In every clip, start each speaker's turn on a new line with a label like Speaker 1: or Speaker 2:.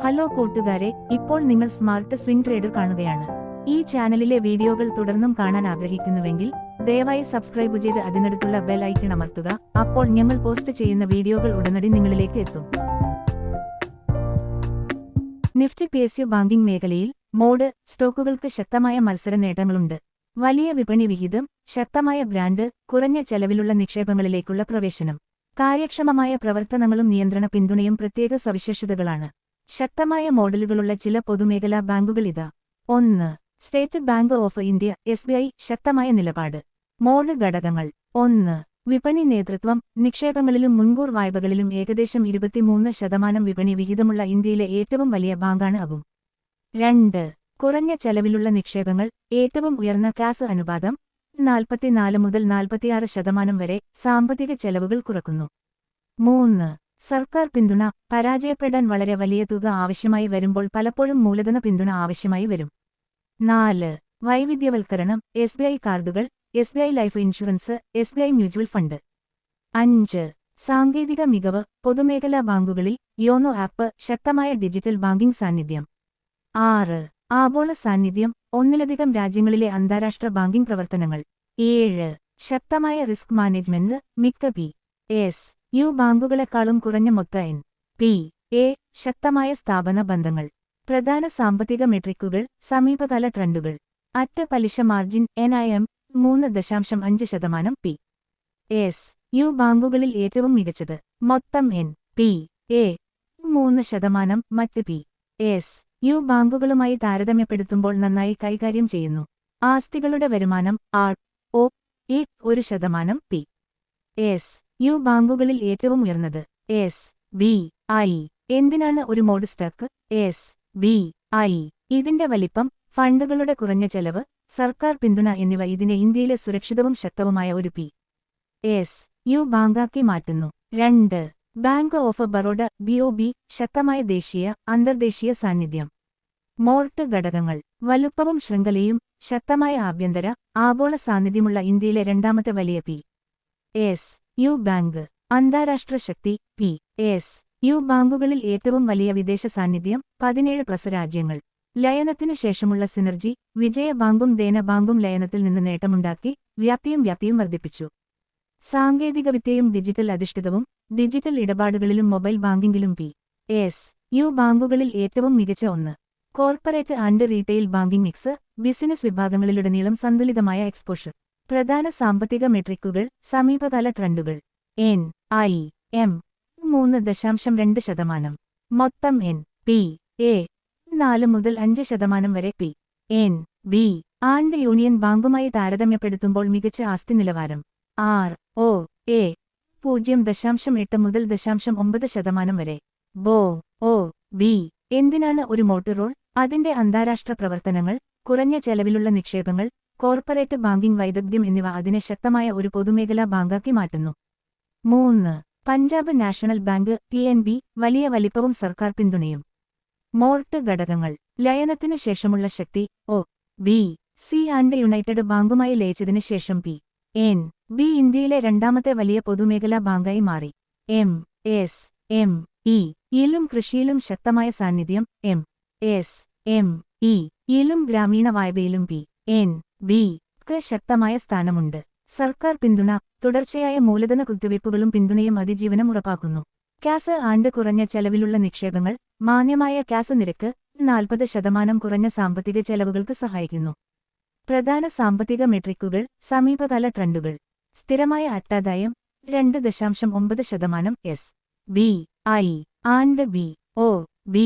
Speaker 1: Hello കൂട്ടുകാരെ, ഇപ്പോൾ നിങ്ങൾ സ്മാർട്ട് സ്വിംഗ് ട്രേഡർ കാണുകയാണ്. ഈ ചാനലിലെ വീഡിയോകൾ തുടർന്നും കാണാൻ ആഗ്രഹിക്കുന്നുവെങ്കിൽ ദയവായി സബ്സ്ക്രൈബ് ചെയ്ത് അതിനടുത്തുള്ള ബെൽ ഐക്കൺ അമർത്തുക. അപ്പോൾ ഞങ്ങൾ പോസ്റ്റ് ചെയ്യുന്ന വീഡിയോകൾ ഉടനടി നിങ്ങളിലേക്ക് എത്തും. നിഫ്റ്റി PSU ബാങ്കിംഗ് മേഖലയിൽ മോഡ് സ്റ്റോക്കുകൾക്ക് ശക്തമായ മത്സര നേട്ടങ്ങളുണ്ട്. വലിയ വിപണി വിഹിതം, ശക്തമായ ബ്രാൻഡ്, കുറഞ്ഞ ചെലവിലുള്ള നിക്ഷേപങ്ങളിലേക്കുള്ള പ്രവേശനം, കാര്യക്ഷമമായ പ്രവർത്തനങ്ങളും നിയന്ത്രണ പിന്തുണയും പ്രത്യേക സവിശേഷതകളാണ്. ശക്തമായ മോഡലുകളുള്ള ചില പൊതുമേഖലാ ബാങ്കുകൾ ഇതാ. 1. State bank of India SBI. ശക്തമായ നിലപാട്. മോഡ് ഘടകങ്ങൾ. 1. വിപണി നേതൃത്വം. നിക്ഷേപങ്ങളിലും മുൻകൂർ വായ്പകളിലും ഏകദേശം 23% വിപണി വിഹിതമുള്ള ഇന്ത്യയിലെ ഏറ്റവും വലിയ ബാങ്കാണ് ആകും. 2. കുറഞ്ഞ ചെലവിലുള്ള നിക്ഷേപങ്ങൾ. ഏറ്റവും ഉയർന്ന കാസ് അനുപാതം 44 മുതൽ 46% വരെ സാമ്പത്തിക ചെലവുകൾ കുറക്കുന്നു. 3. സർക്കാർ പിന്തുണ. പരാജയപ്പെടാൻ വളരെ വലിയ തുക ആവശ്യമായി വരുമ്പോൾ പലപ്പോഴും മൂലധന പിന്തുണ ആവശ്യമായി വരും. 4. വൈവിധ്യവൽക്കരണം. SBI കാർഡുകൾ, SBI life insurance, SBI mutual fund. 5. സാങ്കേതിക മികവ്. പൊതുമേഖലാ ബാങ്കുകളിൽ യോനോ ആപ്പ്. ശക്തമായ ഡിജിറ്റൽ ബാങ്കിംഗ് സാന്നിധ്യം. 6. ആഗോള സാന്നിധ്യം. ഒന്നിലധികം രാജ്യങ്ങളിലെ അന്താരാഷ്ട്ര ബാങ്കിംഗ് പ്രവർത്തനങ്ങൾ. 7. ശക്തമായ റിസ്ക് മാനേജ്മെന്റ്. മിക്ക PSU ബാങ്കുകളെക്കാളും കുറഞ്ഞ മൊത്ത NPA. ശക്തമായ സ്ഥാപന ബന്ധങ്ങൾ. പ്രധാന സാമ്പത്തിക മെട്രിക്കുകൾ. സമീപകാല ട്രെൻഡുകൾ. അറ്റ് പലിശ മാർജിൻ NIM 3.5%. PSU ബാങ്കുകളിൽ ഏറ്റവും മികച്ചത്. മൊത്തം NPA 3%. മറ്റ് PSU ബാങ്കുകളുമായി താരതമ്യപ്പെടുത്തുമ്പോൾ നന്നായി കൈകാര്യം ചെയ്യുന്നു. ആസ്തികളുടെ വരുമാനം. ROE 1%. PSU ബാങ്കുകളിൽ ഏറ്റവും ഉയർന്നത്. SBI. എന്തിനാണ് ഒരു മോഡ് സ്റ്റോക്ക്? SBI. ഇതിന്റെ വലിപ്പം, ഫണ്ടുകളുടെ കുറഞ്ഞ ചെലവ്, സർക്കാർ പിന്തുണ എന്നിവ ഇതിനെ ഇന്ത്യയിലെ സുരക്ഷിതവും ശക്തവുമായ ഒരു PSU ബാങ്കാക്കി മാറ്റുന്നു. 2. Bank of Baroda BOB. ശക്തമായ ദേശീയ, അന്തർദേശീയ സാന്നിധ്യം. മോർട്ട് ഘടകങ്ങൾ. വലുപ്പവും ശൃംഖലയും. ശക്തമായ ആഭ്യന്തര, ആഗോള സാന്നിധ്യമുള്ള ഇന്ത്യയിലെ രണ്ടാമത്തെ വലിയ PSU ബാങ്ക്. അന്താരാഷ്ട്ര ശക്തി. PSU ബാങ്കുകളിൽ ഏറ്റവും വലിയ വിദേശ സാന്നിധ്യം. 17+ രാജ്യങ്ങൾ. ലയനത്തിനു ശേഷമുള്ള സിനർജി. വിജയ ബാങ്കും ദേന ബാങ്കും ലയനത്തിൽ നിന്ന് നേട്ടമുണ്ടാക്കി വ്യാപ്തിയും വർദ്ധിപ്പിച്ചു. സാങ്കേതികവിദ്യയും ഡിജിറ്റൽ അധിഷ്ഠിതവും. ഡിജിറ്റൽ ഇടപാടുകളിലും മൊബൈൽ ബാങ്കിംഗിലും PSU ബാങ്കുകളിൽ ഏറ്റവും മികച്ച ഒന്ന്. Corporate and retail banking mix. Business വിഭാഗങ്ങളിലുടനീളം സന്തുലിതമായ എക്സ്പോഷർ. പ്രധാന സാമ്പത്തിക മെട്രിക്കുകൾ. സമീപകാല ട്രെൻഡുകൾ. NIM 3.2%. മൊത്തം NPA 4 മുതൽ 5% വരെ. PNB ആൻഡ് യൂണിയൻ ബാങ്കുമായി താരതമ്യപ്പെടുത്തുമ്പോൾ മികച്ച ആസ്തി നിലവാരം. ROA 0.8 മുതൽ 0.9% വരെ. BOB. എന്തിനാണ് ഒരു മോട്ടോർ റോൾ? അതിന്റെ അന്താരാഷ്ട്ര പ്രവർത്തനങ്ങൾ, കുറഞ്ഞ ചെലവിലുള്ള നിക്ഷേപങ്ങൾ, കോർപ്പറേറ്റ് ബാങ്കിംഗ് വൈദഗ്ധ്യം എന്നിവ അതിനെ ശക്തമായ ഒരു പൊതുമേഖലാ ബാങ്കാക്കി മാറ്റുന്നു. 3. Punjab national bank PNB. വലിയ വലിപ്പവും സർക്കാർ പിന്തുണയും. മോർട്ട് ഘടകങ്ങൾ. ലയനത്തിനു ശേഷമുള്ള ശക്തി. OBC ആൻഡ് യുണൈറ്റഡ് ബാങ്കുമായി ലയിച്ചതിനു ശേഷം PNB ഇന്ത്യയിലെ രണ്ടാമത്തെ വലിയ പൊതുമേഖലാ ബാങ്കായി മാറി. MSME യിലും കൃഷിയിലും ശക്തമായ സാന്നിധ്യം. MSME യിലും ഗ്രാമീണ വായ്പയിലും PNB ക്ക് ശക്തമായ സ്ഥാനമുണ്ട്. സർക്കാർ പിന്തുണ. തുടർച്ചയായ മൂലധന കുത്തിവയ്പ്പുകളും പിന്തുണയും അതിജീവനം ഉറപ്പാക്കുന്നു. കാസ് ആൻഡ് കുറഞ്ഞ ചെലവിലുള്ള നിക്ഷേപങ്ങൾ. മാന്യമായ കാസ് നിരക്ക്. 40% കുറഞ്ഞ സാമ്പത്തിക ചെലവുകൾക്ക് സഹായിക്കുന്നു. പ്രധാന സാമ്പത്തിക മെട്രിക്കുകൾ. സമീപകാല ട്രെൻഡുകൾ. സ്ഥിരമായ അറ്റാദായം 2.9%. SBI ആൻഡ് BOB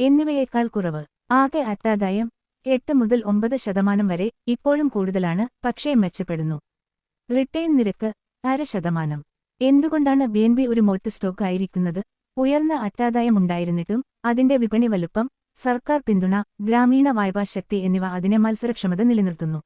Speaker 1: എന്നിവയേക്കാൾ കുറവ്. ആകെ അറ്റാദായം 8 മുതൽ 9% വരെ. ഇപ്പോഴും കൂടുതലാണ്, പക്ഷേ മെച്ചപ്പെടുന്നു. റിട്ടേൺ നിരക്ക് 0.5%. എന്തുകൊണ്ടാണ് BNB ഒരു മോട്ട് സ്റ്റോക്ക് ആയിരിക്കുന്നത്? ഉയർന്ന അറ്റാദായമുണ്ടായിരുന്നിട്ടും അതിന്റെ വിപണി വലുപ്പം, സർക്കാർ പിന്തുണ, ഗ്രാമീണ വായ്പാ ശക്തി എന്നിവ അതിനെ മത്സരക്ഷമത നിലനിർത്തുന്നു.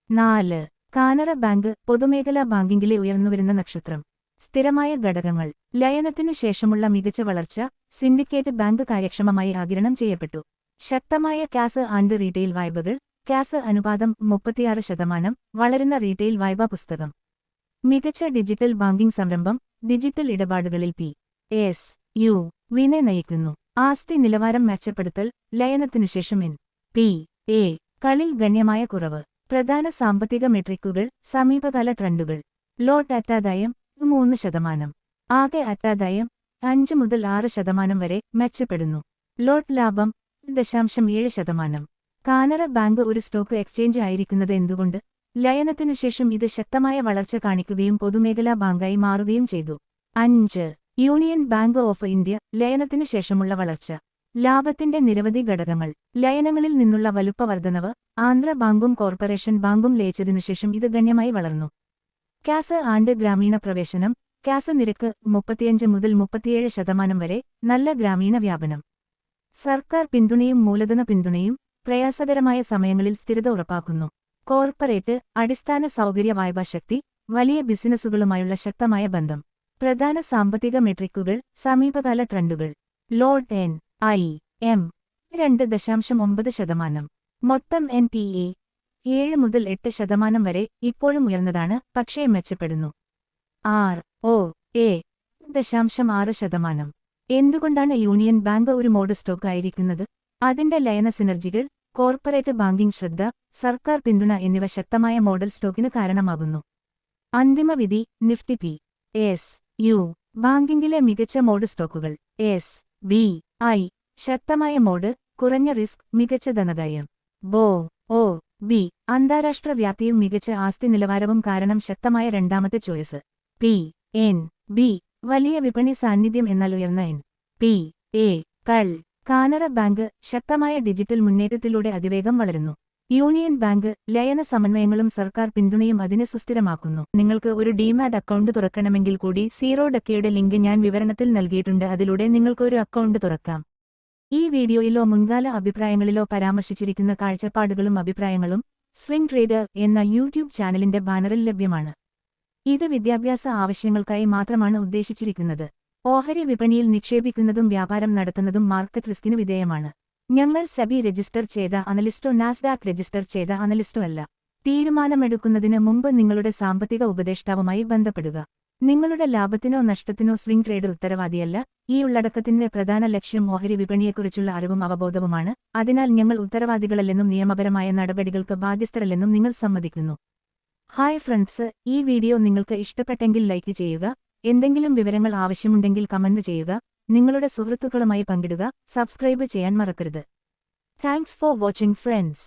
Speaker 1: 4. കാനറ ബാങ്ക്. പൊതുമേഖലാ ബാങ്കിംഗിലെ ഉയർന്നുവരുന്ന നക്ഷത്രം. സ്ഥിരമായ ഘടകങ്ങൾ. ലയനത്തിനു ശേഷമുള്ള മികച്ച വളർച്ച. സിൻഡിക്കേറ്റ് ബാങ്ക് കാര്യക്ഷമമായി ആഗിരണം ചെയ്യപ്പെട്ടു. ശക്തമായ കാസ് ആൻഡ് റീറ്റെയിൽ വായ്പകൾ. കാസ് അനുപാതം 36%. വളരുന്ന റീറ്റെയിൽ വായ്പാ പുസ്തകം. മികച്ച ഡിജിറ്റൽ ബാങ്കിംഗ് സംരംഭം. ഡിജിറ്റൽ ഇടപാടുകളിൽ PSU വിനെ നയിക്കുന്നു. ആസ്തി നിലവാരം മെച്ചപ്പെടുത്തൽ, ലയനത്തിനുശേഷം എൻ.പി.എ. കളിൽ ഗണ്യമായ കുറവ്. പ്രധാന സാമ്പത്തിക മെട്രിക്കുകൾ, സമീപകാല ട്രെൻഡുകൾ. ലോട്ട് അറ്റാദായം 3%. ആകെ അറ്റാദായം 5 മുതൽ 6% വരെ മെച്ചപ്പെടുന്നു. ലോട്ട് ലാഭം 7%. കാനറ ബാങ്ക് ഒരു സ്റ്റോക്ക് എക്സ്ചേഞ്ച് ആയിരിക്കുന്നത് എന്തുകൊണ്ട്? ലയനത്തിനുശേഷം ഇത് ശക്തമായ വളർച്ച കാണിക്കുകയും പൊതുമേഖലാ ബാങ്കായി മാറുകയും ചെയ്തു. 5. യൂണിയൻ ബാങ്ക് ഓഫ് ഇന്ത്യ ലയനത്തിനു ശേഷമുള്ള വളർച്ച. ലാഭത്തിന്റെ നിരവധി ഘടകങ്ങൾ. ലയനങ്ങളിൽ നിന്നുള്ള വലുപ്പവർദ്ധനവ്. ആന്ധ്ര ബാങ്കും കോർപ്പറേഷൻ ബാങ്കും ലയിച്ചതിനുശേഷം ഇത് ഗണ്യമായി വളർന്നു. കാസ് ആൻഡ് ഗ്രാമീണ പ്രവേശനം. കാസ് നിരക്ക് 35 മുതൽ 37% വരെ. നല്ല ഗ്രാമീണ വ്യാപനം. സർക്കാർ പിന്തുണയും മൂലധന പിന്തുണയും പ്രയാസകരമായ സമയങ്ങളിൽ സ്ഥിരത ഉറപ്പാക്കുന്നു. കോർപ്പറേറ്റ് അടിസ്ഥാന സൗകര്യ വായ്പാശക്തി. വലിയ ബിസിനസ്സുകളുമായുള്ള ശക്തമായ ബന്ധം. പ്രധാന സാമ്പത്തിക മെട്രിക്കുകൾ, സമീപകാല ട്രെൻഡുകൾ. ലോട്ട് എൻ.ഐ.എം. 2.9%. മൊത്തം എൻ.പി.എ. 7 മുതൽ 8% വരെ. ഇപ്പോഴും ഉയർന്നതാണ്, പക്ഷേ മെച്ചപ്പെടുന്നു. ആർ.ഒ.എ. 6%. എന്തുകൊണ്ടാണ് യൂണിയൻ ബാങ്ക് ഒരു മോഡ് സ്റ്റോക്ക് ആയിരിക്കുന്നത്? അതിന്റെ ലയന സിനർജികൾ, കോർപ്പറേറ്റ് ബാങ്കിംഗ് ശ്രദ്ധ, സർക്കാർ പിന്തുണ എന്നിവ ശക്തമായ മോഡൽ സ്റ്റോക്കിന് കാരണമാകുന്നു. അന്തിമവിധി. നിഫ്റ്റി പി.എസ്.യു. ബാങ്കിംഗിലെ മികച്ച മോഡ് സ്റ്റോക്കുകൾ. എസ്.ബി.ഐ. ശക്തമായ മോഡ്, കുറഞ്ഞ റിസ്ക്, മികച്ച ധനദായം. ബി.ഒ.ബി. അന്താരാഷ്ട്ര വ്യാപ്തിയും മികച്ച ആസ്തി നിലവാരവും കാരണം ശക്തമായ രണ്ടാമത്തെ ചോയ്സ്. പി.എൻ.ബി. വലിയ വിപണി സാന്നിധ്യം എന്നാൽ ഉയർന്ന എൻ.പി.എ. കൾ. കാനറ ബാങ്ക് ശക്തമായ ഡിജിറ്റൽ മുന്നേറ്റത്തിലൂടെ അതിവേഗം വളരുന്നു. യൂണിയൻ ബാങ്ക് ലയന സമന്വയങ്ങളും സർക്കാർ പിന്തുണയും അതിനെ സുസ്ഥിരമാക്കുന്നു. നിങ്ങൾക്ക് ഒരു ഡിമാറ്റ് അക്കൗണ്ട് തുറക്കണമെങ്കിൽ കൂടി സീറോഡക്കയുടെ ലിങ്ക് ഞാൻ വിവരണത്തിൽ നൽകിയിട്ടുണ്ട്. അതിലൂടെ നിങ്ങൾക്ക് ഒരു അക്കൗണ്ട് തുറക്കാം. ഈ വീഡിയോയിലോ മുൻകാല അഭിപ്രായങ്ങളിലോ പരാമർശിച്ചിരിക്കുന്ന കാഴ്ചപ്പാടുകളും അഭിപ്രായങ്ങളും സ്വിംഗ് ട്രേഡർ എന്ന യൂട്യൂബ് ചാനലിന്റെ ബാനറിൽ ലഭ്യമാണ്. ഇത് വിദ്യാഭ്യാസ ആവശ്യങ്ങൾക്കായി മാത്രമാണ് ഉദ്ദേശിച്ചിരിക്കുന്നത്. ഓഹരി വിപണിയിൽ നിക്ഷേപിക്കുന്നതും വ്യാപാരം നടത്തുന്നതും മാർക്കറ്റ് റിസ്കിന് വിധേയമാണ്. ഞങ്ങൾ സെബി രജിസ്റ്റർ ചെയ്ത അനലിസ്റ്റോ നാസ്ഡാക്ക് രജിസ്റ്റർ ചെയ്ത അനലിസ്റ്റോ അല്ല. തീരുമാനമെടുക്കുന്നതിന് മുമ്പ് നിങ്ങളുടെ സാമ്പത്തിക ഉപദേഷ്ടാവുമായി ബന്ധപ്പെടുക. നിങ്ങളുടെ ലാഭത്തിനോ നഷ്ടത്തിനോ സ്വിംഗ് ട്രേഡർ ഉത്തരവാദിയല്ല. ഈ ഉള്ളടക്കത്തിന്റെ പ്രധാന ലക്ഷ്യം ഓഹരി വിപണിയെക്കുറിച്ചുള്ള അറിവും അവബോധവുമാണ്. അതിനാൽ ഞങ്ങൾ ഉത്തരവാദികളല്ലെന്നും നിയമപരമായ നടപടികൾക്ക് ബാധ്യസ്ഥരല്ലെന്നും നിങ്ങൾ സമ്മതിക്കുന്നു. ഹായ് ഫ്രണ്ട്സ്, ഈ വീഡിയോ നിങ്ങൾക്ക് ഇഷ്ടപ്പെട്ടെങ്കിൽ ലൈക്ക് ചെയ്യുക. എന്തെങ്കിലും വിവരങ്ങൾ ആവശ്യമുണ്ടെങ്കിൽ കമന്റ് ചെയ്യുക. നിങ്ങളുടെ സുഹൃത്തുക്കളുമായി പങ്കിടുക. സബ്സ്ക്രൈബ് ചെയ്യാൻ മറക്കരുത്. Thanks for watching friends.